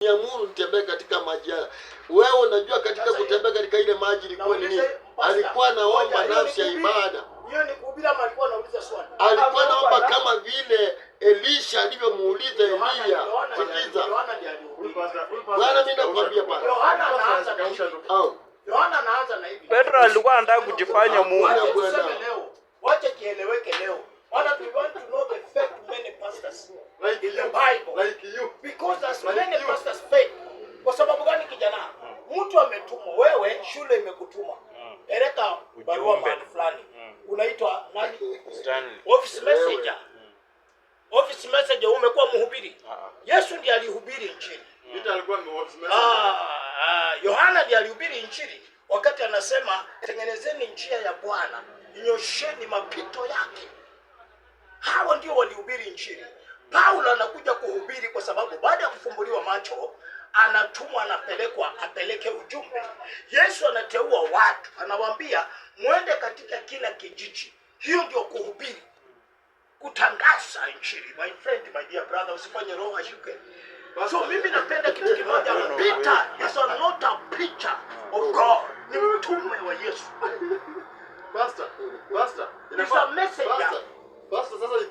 Niamuru nitembee katika maji haya. Wewe unajua katika kutembea katika ile maji ilikuwa ni nini? Alikuwa anaomba nafsi ya ibada. Hiyo ni kuhubiri ama alikuwa anauliza swali? Alikuwa anaomba kama vile Elisha alivyomuuliza Elia. Sikiza. Bwana mimi nakwambia bwana. Yohana anaanza na hivi. Petro alikuwa anataka kujifanya Mungu. Wacha kieleweke leo. Wala we want to know the fact many pastors in the Bible. Like you. Because there's many pastors faith. Kwa sababu gani kijana? Mtu ametumwa, wewe shule imekutuma. Peleka barua mahali fulani. Unaitwa nani? Stanley. Office messenger. Office messenger umekuwa mhubiri. Yesu ndiye alihubiri injili. Peter alikuwa ni office messenger. Yohana ndiye alihubiri injili wakati anasema tengenezeni njia ya Bwana, nyosheni mapito yake. Hao ndio walihubiri injili. Paulo anakuja kuhubiri kwa sababu baada ya kufumbuliwa macho anatumwa, anapelekwa apeleke ujumbe. Yesu anateua watu, anawaambia mwende katika kila kijiji. Hiyo ndio kuhubiri, kutangaza injili. My friend, my dear brother, usifanye roho ashuke. So mimi napenda kitu kimoja, Peter is not a preacher of God.